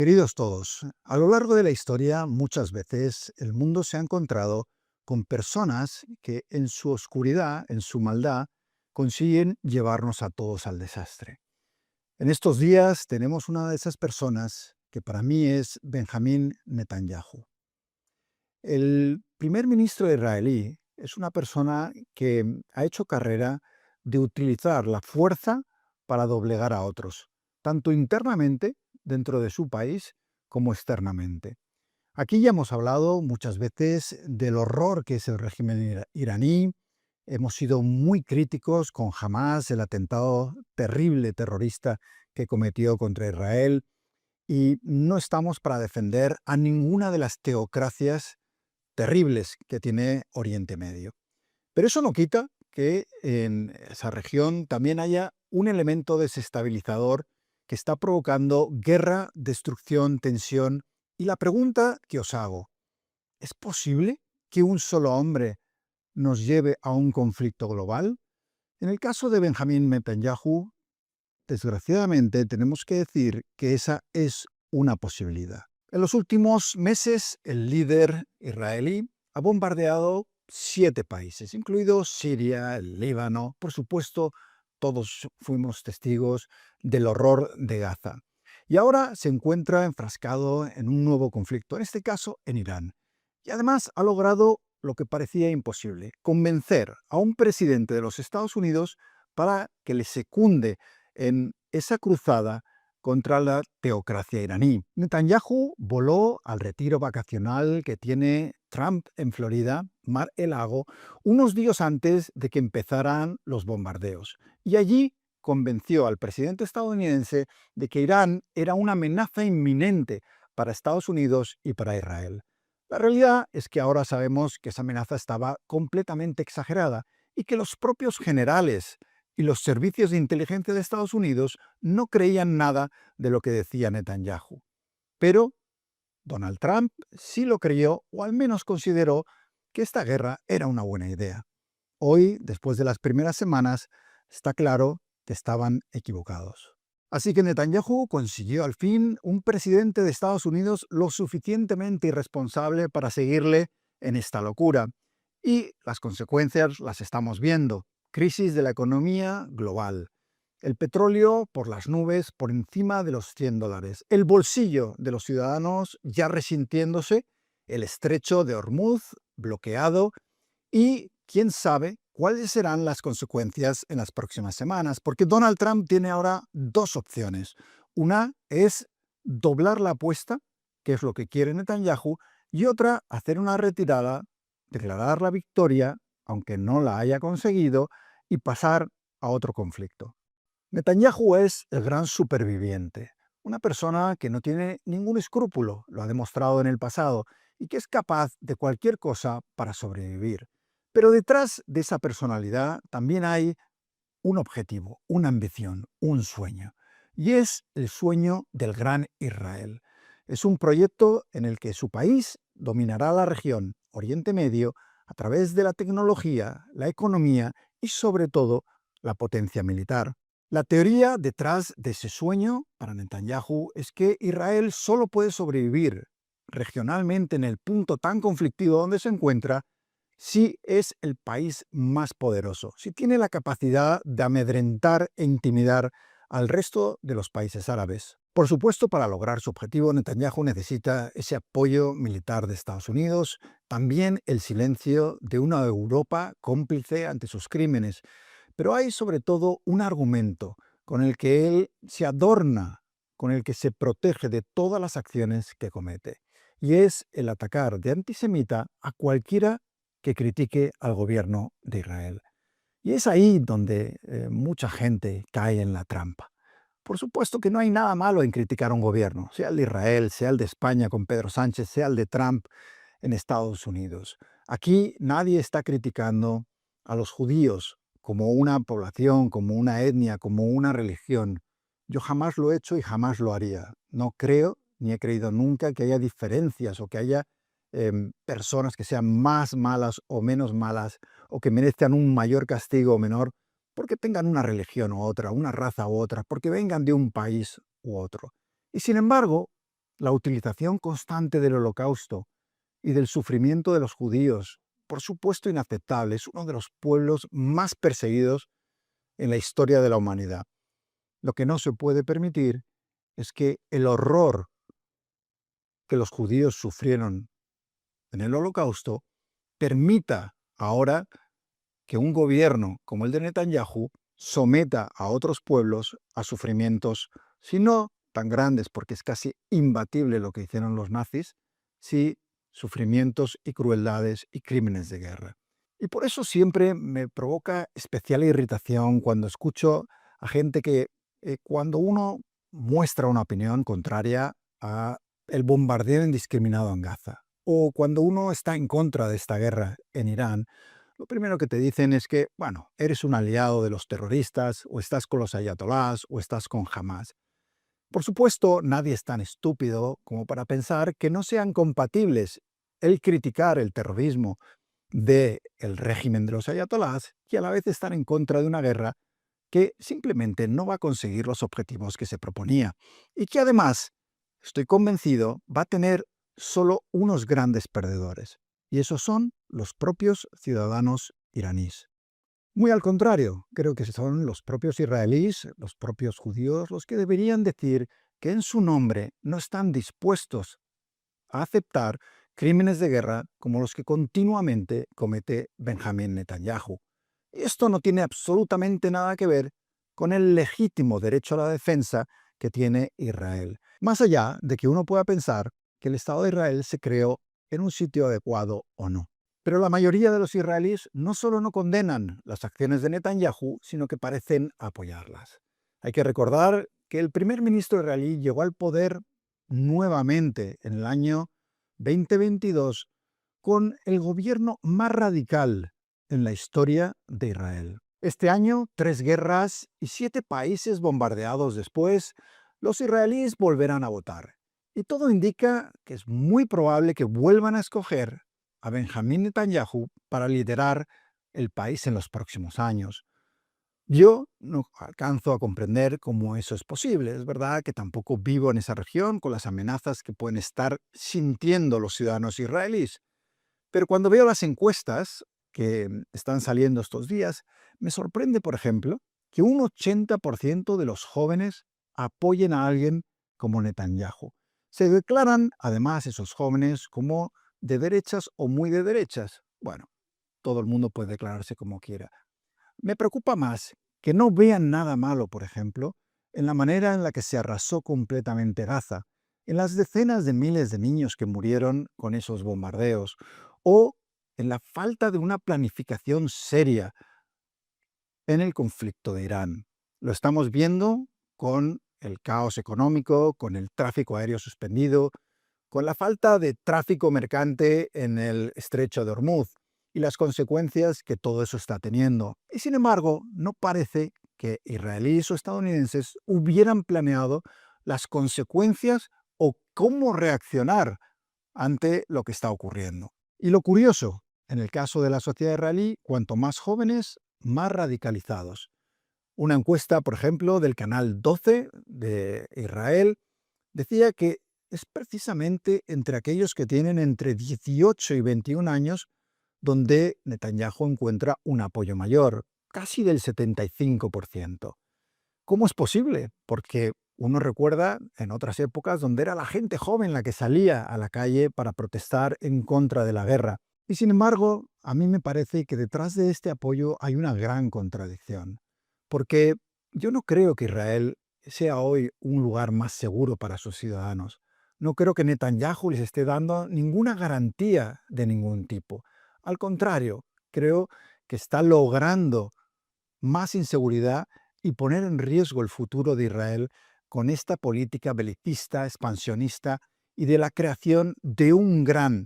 Queridos todos, a lo largo de la historia muchas veces el mundo se ha encontrado con personas que en su oscuridad, en su maldad, consiguen llevarnos a todos al desastre. En estos días tenemos una de esas personas que para mí es Benjamín Netanyahu. El primer ministro israelí es una persona que ha hecho carrera de utilizar la fuerza para doblegar a otros, tanto internamente dentro de su país como externamente. Aquí ya hemos hablado muchas veces del horror que es el régimen iraní. Hemos sido muy críticos con Hamás, el atentado terrible terrorista que cometió contra Israel, y no estamos para defender a ninguna de las teocracias terribles que tiene Oriente Medio. Pero eso no quita que en esa región también haya un elemento desestabilizador que está provocando guerra, destrucción, tensión. Y la pregunta que os hago, ¿es posible que un solo hombre nos lleve a un conflicto global? En el caso de Benjamín Netanyahu, desgraciadamente tenemos que decir que esa es una posibilidad. En los últimos meses, el líder israelí ha bombardeado 7 países, incluido Siria, el Líbano. Por supuesto, todos fuimos testigos del horror de Gaza. Y ahora se encuentra enfrascado en un nuevo conflicto, en este caso en Irán. Y además ha logrado lo que parecía imposible, convencer a un presidente de los Estados Unidos para que le secunde en esa cruzada contra la teocracia iraní. Netanyahu voló al retiro vacacional que tiene Trump en Florida, Mar-a-Lago, unos días antes de que empezaran los bombardeos. Y allí convenció al presidente estadounidense de que Irán era una amenaza inminente para Estados Unidos y para Israel. La realidad es que ahora sabemos que esa amenaza estaba completamente exagerada y que los propios generales y los servicios de inteligencia de Estados Unidos no creían nada de lo que decía Netanyahu. Pero Donald Trump sí lo creyó, o al menos consideró que esta guerra era una buena idea. Hoy, después de las primeras semanas, está claro que estaban equivocados. Así que Netanyahu consiguió al fin un presidente de Estados Unidos lo suficientemente irresponsable para seguirle en esta locura. Y las consecuencias las estamos viendo. Crisis de la economía global. El petróleo por las nubes, por encima de los $100. El bolsillo de los ciudadanos ya resintiéndose. El estrecho de Hormuz bloqueado. Y quién sabe cuáles serán las consecuencias en las próximas semanas, porque Donald Trump tiene ahora dos opciones. Una es doblar la apuesta, que es lo que quiere Netanyahu, y otra, hacer una retirada, declarar la victoria, aunque no la haya conseguido, y pasar a otro conflicto. Netanyahu es el gran superviviente, una persona que no tiene ningún escrúpulo, lo ha demostrado en el pasado, y que es capaz de cualquier cosa para sobrevivir. Pero detrás de esa personalidad también hay un objetivo, una ambición, un sueño. Y es el sueño del Gran Israel. Es un proyecto en el que su país dominará la región Oriente Medio a través de la tecnología, la economía y sobre todo la potencia militar. La teoría detrás de ese sueño para Netanyahu es que Israel solo puede sobrevivir regionalmente en el punto tan conflictivo donde se encuentra si es el país más poderoso, si tiene la capacidad de amedrentar e intimidar al resto de los países árabes. Por supuesto, para lograr su objetivo, Netanyahu necesita ese apoyo militar de Estados Unidos, también el silencio de una Europa cómplice ante sus crímenes. Pero hay sobre todo un argumento con el que él se adorna, con el que se protege de todas las acciones que comete, y es el atacar de antisemita a cualquiera que critique al gobierno de Israel. Y es ahí donde mucha gente cae en la trampa. Por supuesto que no hay nada malo en criticar a un gobierno, sea el de Israel, sea el de España con Pedro Sánchez, sea el de Trump en Estados Unidos. Aquí nadie está criticando a los judíos como una población, como una etnia, como una religión. Yo jamás lo he hecho y jamás lo haría. No creo, ni he creído nunca que haya diferencias o que haya personas que sean más malas o menos malas o que merezcan un mayor castigo o menor porque tengan una religión u otra, una raza u otra, porque vengan de un país u otro. Y sin embargo, La utilización constante del holocausto y del sufrimiento de los judíos, por supuesto inaceptable, es uno de los pueblos más perseguidos en la historia de la humanidad. Lo que no se puede permitir es que el horror que los judíos sufrieron en el holocausto permita ahora que un gobierno como el de Netanyahu someta a otros pueblos a sufrimientos, si no tan grandes, porque es casi imbatible lo que hicieron los nazis, sí sufrimientos y crueldades y crímenes de guerra. Y por eso siempre me provoca especial irritación cuando escucho a gente que cuando uno muestra una opinión contraria a el bombardeo indiscriminado en Gaza, o cuando uno está en contra de esta guerra en Irán, lo primero que te dicen es que, bueno, eres un aliado de los terroristas, o estás con los ayatolás, o estás con Hamas. Por supuesto, nadie es tan estúpido como para pensar que no sean compatibles el criticar el terrorismo del régimen de los ayatolás y a la vez estar en contra de una guerra que simplemente no va a conseguir los objetivos que se proponía y que además, estoy convencido, va a tener solo unos grandes perdedores, y esos son los propios ciudadanos iraníes. Muy al contrario, creo que son los propios israelíes, los propios judíos, los que deberían decir que en su nombre no están dispuestos a aceptar crímenes de guerra como los que continuamente comete Benjamín Netanyahu. Y esto no tiene absolutamente nada que ver con el legítimo derecho a la defensa que tiene Israel. Más allá de que uno pueda pensar que el Estado de Israel se creó en un sitio adecuado o no. Pero la mayoría de los israelíes no solo no condenan las acciones de Netanyahu, sino que parecen apoyarlas. Hay que recordar que el primer ministro israelí llegó al poder nuevamente en el año 2022 con el gobierno más radical en la historia de Israel. Este año, 3 guerras y 7 países bombardeados después, los israelíes volverán a votar. Y todo indica que es muy probable que vuelvan a escoger a Benjamín Netanyahu para liderar el país en los próximos años. Yo no alcanzo a comprender cómo eso es posible. Es verdad que tampoco vivo en esa región con las amenazas que pueden estar sintiendo los ciudadanos israelíes. Pero cuando veo las encuestas que están saliendo estos días, me sorprende, por ejemplo, que un 80% de los jóvenes apoyen a alguien como Netanyahu. Se declaran, además, esos jóvenes como de derechas o muy de derechas. Bueno, todo el mundo puede declararse como quiera. Me preocupa más que no vean nada malo, por ejemplo, en la manera en la que se arrasó completamente Gaza, en las decenas de miles de niños que murieron con esos bombardeos, o en la falta de una planificación seria en el conflicto de Irán. Lo estamos viendo con el caos económico, con el tráfico aéreo suspendido, con la falta de tráfico mercante en el estrecho de Hormuz y las consecuencias que todo eso está teniendo. Y sin embargo, no parece que israelíes o estadounidenses hubieran planeado las consecuencias o cómo reaccionar ante lo que está ocurriendo. Y lo curioso, en el caso de la sociedad israelí, cuanto más jóvenes, más radicalizados. Una encuesta, por ejemplo, del canal 12 de Israel decía que es precisamente entre aquellos que tienen entre 18 y 21 años donde Netanyahu encuentra un apoyo mayor, casi del 75%. ¿Cómo es posible? Porque uno recuerda en otras épocas donde era la gente joven la que salía a la calle para protestar en contra de la guerra. Y sin embargo, a mí me parece que detrás de este apoyo hay una gran contradicción. Porque yo no creo que Israel sea hoy un lugar más seguro para sus ciudadanos. No creo que Netanyahu les esté dando ninguna garantía de ningún tipo. Al contrario, creo que está logrando más inseguridad y poner en riesgo el futuro de Israel con esta política belicista, expansionista y de la creación de un gran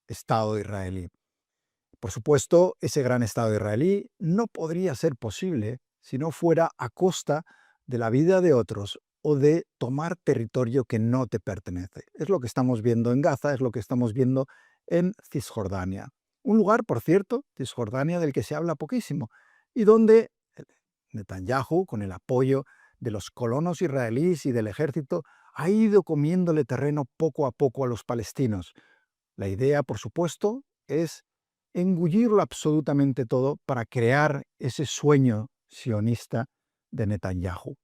Estado israelí. Por supuesto, ese gran Estado israelí no podría ser posible si no fuera a costa de la vida de otros o de tomar territorio que no te pertenece. Es lo que estamos viendo en Gaza, es lo que estamos viendo en Cisjordania. Un lugar, por cierto, Cisjordania, del que se habla poquísimo, y donde Netanyahu, con el apoyo de los colonos israelíes y del ejército, ha ido comiéndole terreno poco a poco a los palestinos. La idea, por supuesto, es engullirlo absolutamente todo para crear ese sueño sionista de Netanyahu.